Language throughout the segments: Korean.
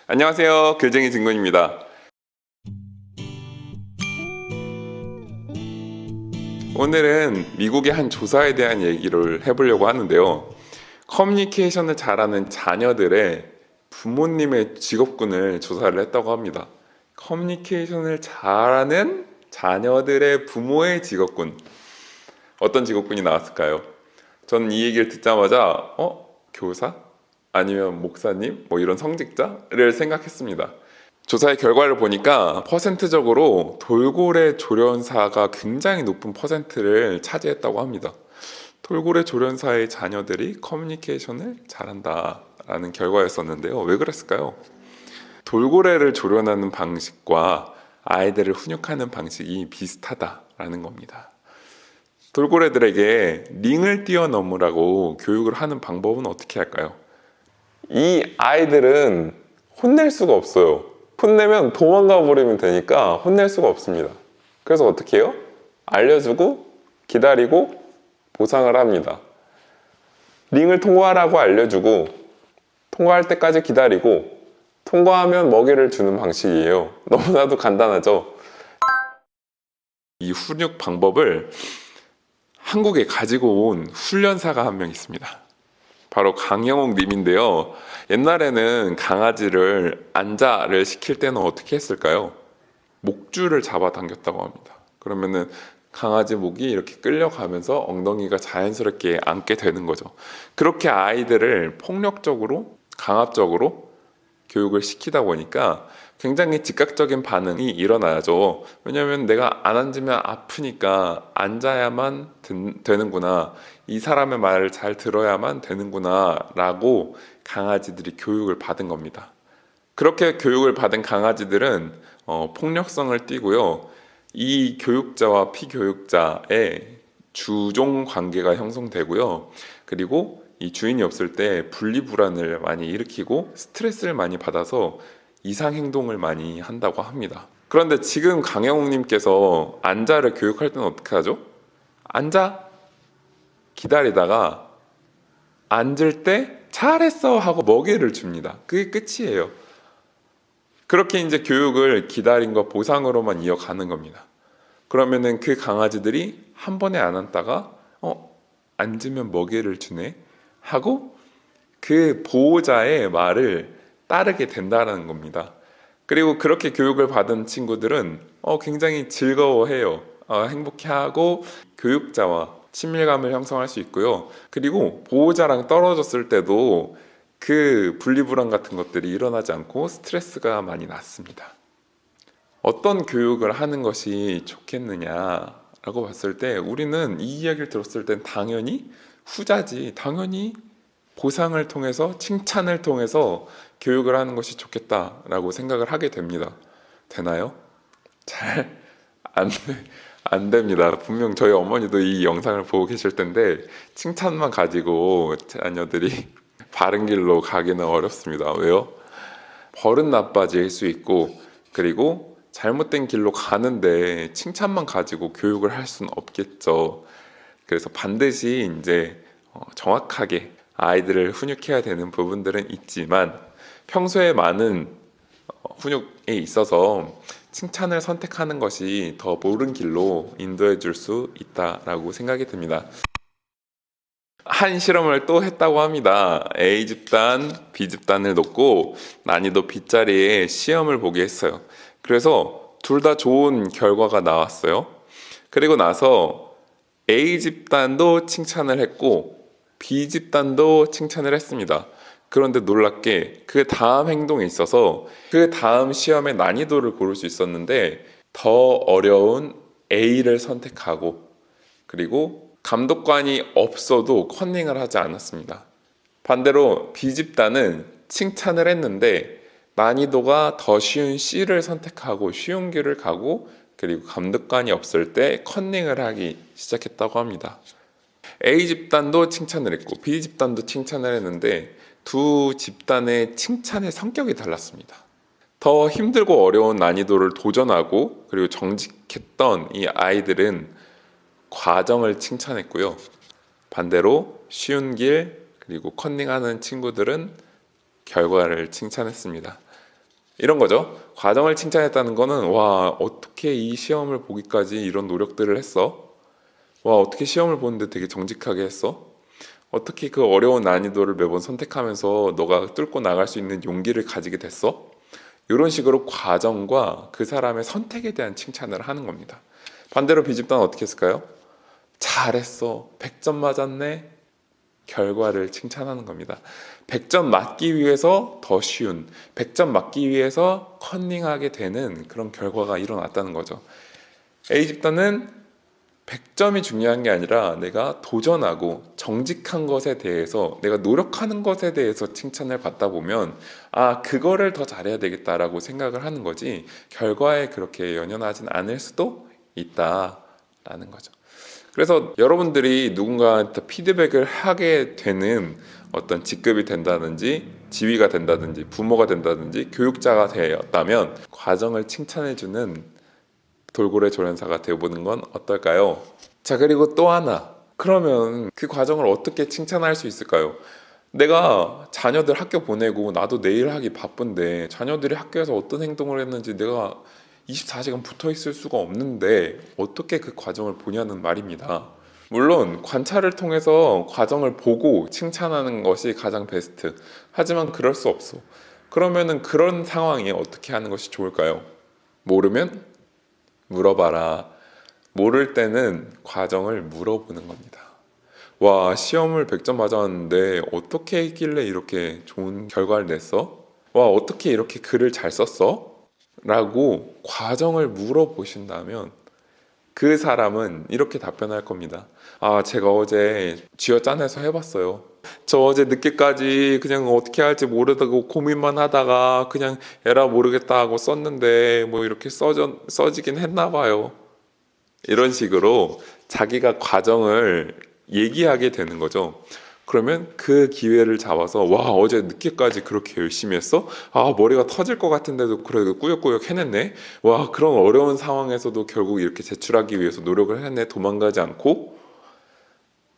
안녕하세요. 글쟁이 진군입니다. 오늘은 미국의 한 조사에 대한 얘기를 해보려고 하는데요. 커뮤니케이션을 잘하는 자녀들의 부모님의 직업군을 조사를 했다고 합니다. 커뮤니케이션을 잘하는 자녀들의 부모의 직업군. 어떤 직업군이 나왔을까요? 저는 이 얘기를 듣자마자 교사? 아니면 목사님? 뭐 이런 성직자를 생각했습니다. 조사의 결과를 보니까 퍼센트적으로 돌고래 조련사가 굉장히 높은 퍼센트를 차지했다고 합니다. 돌고래 조련사의 자녀들이 커뮤니케이션을 잘한다라는 결과였었는데요. 왜 그랬을까요? 돌고래를 조련하는 방식과 아이들을 훈육하는 방식이 비슷하다라는 겁니다. 돌고래들에게 링을 뛰어넘으라고 교육을 하는 방법은 어떻게 할까요? 이 아이들은 혼낼 수가 없어요. 혼내면 도망가 버리면 되니까 혼낼 수가 없습니다. 그래서 어떻게 해요? 알려주고 기다리고 보상을 합니다. 링을 통과하라고 알려주고 통과할 때까지 기다리고 통과하면 먹이를 주는 방식이에요. 너무나도 간단하죠? 이 훈육 방법을 한국에 가지고 온 훈련사가 한 명 있습니다. 바로 강영옥 님인데요. 옛날에는 강아지를 안자를 시킬 때는 어떻게 했을까요? 목줄을 잡아 당겼다고 합니다. 그러면은 강아지 목이 이렇게 끌려가면서 엉덩이가 자연스럽게 앉게 되는 거죠. 그렇게 아이들을 폭력적으로, 강압적으로 교육을 시키다 보니까 굉장히 즉각적인 반응이 일어나죠. 왜냐하면 내가 안 앉으면 아프니까 앉아야만 되는구나. 이 사람의 말을 잘 들어야만 되는구나 라고 강아지들이 교육을 받은 겁니다. 그렇게 교육을 받은 강아지들은 폭력성을 띠고요. 이 교육자와 피교육자의 주종 관계가 형성되고요. 그리고 이 주인이 없을 때 분리불안을 많이 일으키고 스트레스를 많이 받아서 이상행동을 많이 한다고 합니다. 그런데 지금 강영욱님께서 안자를 교육할 때는 어떻게 하죠? 앉아 기다리다가 앉을 때 잘했어 하고 먹이를 줍니다. 그게 끝이에요. 그렇게 이제 교육을 기다린 거 보상으로만 이어가는 겁니다. 그러면은 그 강아지들이 한 번에 안 앉다가 앉으면 먹이를 주네 하고 그 보호자의 말을 따르게 된다는 겁니다. 그리고 그렇게 교육을 받은 친구들은 굉장히 즐거워해요. 행복해하고 교육자와 친밀감을 형성할 수 있고요. 그리고 보호자랑 떨어졌을 때도 그 분리불안 같은 것들이 일어나지 않고 스트레스가 많이 났습니다. 어떤 교육을 하는 것이 좋겠느냐라고 봤을 때 우리는 이 이야기를 들었을 땐 당연히 후자지. 당연히 보상을 통해서 칭찬을 통해서 교육을 하는 것이 좋겠다라고 생각을 하게 됩니다. 되나요? 잘 안 됩니다. 분명 저희 어머니도 이 영상을 보고 계실 텐데 칭찬만 가지고 자녀들이 바른 길로 가기는 어렵습니다. 왜요? 버릇 나빠질 수 있고 그리고 잘못된 길로 가는데 칭찬만 가지고 교육을 할 수는 없겠죠. 그래서 반드시 이제 정확하게 아이들을 훈육해야 되는 부분들은 있지만 평소에 많은 훈육에 있어서 칭찬을 선택하는 것이 더 옳은 길로 인도해 줄 수 있다라고 생각이 듭니다. 한 실험을 또 했다고 합니다. A집단, B집단을 놓고 난이도 B짜리에 시험을 보게 했어요. 그래서 둘 다 좋은 결과가 나왔어요. 그리고 나서 A집단도 칭찬을 했고 B집단도 칭찬을 했습니다. 그런데 놀랍게 그 다음 행동에 있어서 그 다음 시험의 난이도를 고를 수 있었는데 더 어려운 A를 선택하고 그리고 감독관이 없어도 컨닝을 하지 않았습니다. 반대로 B집단은 칭찬을 했는데 난이도가 더 쉬운 C를 선택하고 쉬운 길을 가고 그리고 감독관이 없을 때 컨닝을 하기 시작했다고 합니다. A집단도 칭찬을 했고 B집단도 칭찬을 했는데 두 집단의 칭찬의 성격이 달랐습니다. 더 힘들고 어려운 난이도를 도전하고 그리고 정직했던 이 아이들은 과정을 칭찬했고요. 반대로 쉬운 길 그리고 컨닝하는 친구들은 결과를 칭찬했습니다. 이런 거죠. 과정을 칭찬했다는 거는 와, 어떻게 이 시험을 보기까지 이런 노력들을 했어? 와, 어떻게 시험을 보는데 되게 정직하게 했어? 어떻게 그 어려운 난이도를 매번 선택하면서 너가 뚫고 나갈 수 있는 용기를 가지게 됐어? 이런 식으로 과정과 그 사람의 선택에 대한 칭찬을 하는 겁니다. 반대로 B집단은 어떻게 했을까요? 잘했어. 100점 맞았네. 결과를 칭찬하는 겁니다. 100점 맞기 위해서 더 쉬운, 100점 맞기 위해서 컨닝하게 되는 그런 결과가 일어났다는 거죠. A집단은 100점이 중요한 게 아니라 내가 도전하고 정직한 것에 대해서, 내가 노력하는 것에 대해서 칭찬을 받다 보면 아, 그거를 더 잘해야 되겠다라고 생각을 하는 거지, 결과에 그렇게 연연하진 않을 수도 있다라는 거죠. 그래서 여러분들이 누군가한테 피드백을 하게 되는 어떤 직급이 된다든지 지위가 된다든지 부모가 된다든지 교육자가 되었다면 과정을 칭찬해주는 돌고래 조련사가 되어보는 건 어떨까요? 자, 그리고 또 하나, 그러면 그 과정을 어떻게 칭찬할 수 있을까요? 내가 자녀들 학교 보내고 나도 내일 하기 바쁜데 자녀들이 학교에서 어떤 행동을 했는지 내가 24시간 붙어 있을 수가 없는데 어떻게 그 과정을 보냐는 말입니다. 물론 관찰을 통해서 과정을 보고 칭찬하는 것이 가장 베스트. 하지만 그럴 수 없어. 그러면은 그런 상황에 어떻게 하는 것이 좋을까요? 모르면 물어봐라. 모를 때는 과정을 물어보는 겁니다. 와, 시험을 100점 맞았는데 어떻게 했길래 이렇게 좋은 결과를 냈어? 와, 어떻게 이렇게 글을 잘 썼어? 라고 과정을 물어보신다면 그 사람은 이렇게 답변할 겁니다. 아, 제가 어제 쥐어짜내서 해봤어요. 저 어제 늦게까지 그냥 어떻게 할지 모르다고 고민만 하다가 그냥 에라 모르겠다 하고 썼는데 뭐 이렇게 써지긴 했나 봐요. 이런 식으로 자기가 과정을 얘기하게 되는 거죠. 그러면 그 기회를 잡아서 와, 어제 늦게까지 그렇게 열심히 했어? 아, 머리가 터질 것 같은데도 그래도 꾸역꾸역 해냈네. 와, 그런 어려운 상황에서도 결국 이렇게 제출하기 위해서 노력을 했네. 도망가지 않고.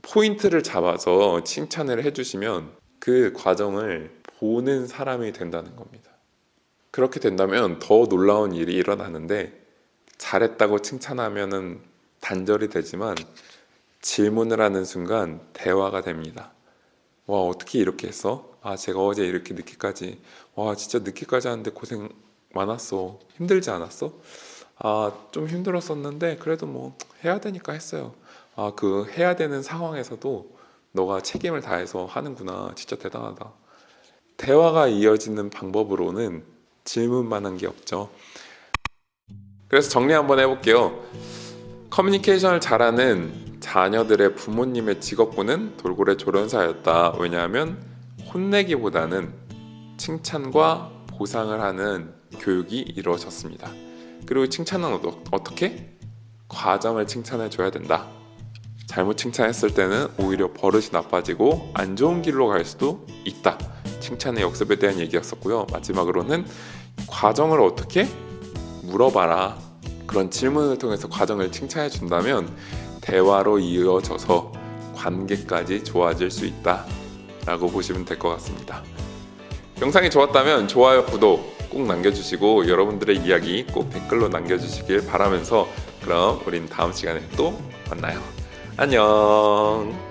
포인트를 잡아서 칭찬을 해주시면 그 과정을 보는 사람이 된다는 겁니다. 그렇게 된다면 더 놀라운 일이 일어나는데, 잘했다고 칭찬하면은 단절이 되지만 질문을 하는 순간 대화가 됩니다. 와, 어떻게 이렇게 했어? 아, 제가 어제 이렇게 늦게까지, 와, 진짜 늦게까지 하는데 고생 많았어. 힘들지 않았어? 아, 좀 힘들었었는데 그래도 뭐 해야 되니까 했어요. 아, 그 해야 되는 상황에서도 너가 책임을 다해서 하는구나. 진짜 대단하다. 대화가 이어지는 방법으로는 질문만 한 게 없죠. 그래서 정리 한번 해볼게요. 커뮤니케이션을 잘하는 자녀들의 부모님의 직업군은 돌고래 조련사였다. 왜냐하면 혼내기보다는 칭찬과 보상을 하는 교육이 이루어졌습니다. 그리고 칭찬은 어떻게? 과정을 칭찬해 줘야 된다. 잘못 칭찬했을 때는 오히려 버릇이 나빠지고 안 좋은 길로 갈 수도 있다. 칭찬의 역습에 대한 얘기였었고요. 마지막으로는 과정을 어떻게? 물어봐라. 그런 질문을 통해서 과정을 칭찬해 준다면 대화로 이어져서 관계까지 좋아질 수 있다 라고 보시면 될 것 같습니다. 영상이 좋았다면 좋아요, 구독 꼭 남겨주시고 여러분들의 이야기 꼭 댓글로 남겨주시길 바라면서 그럼 우린 다음 시간에 또 만나요. 안녕.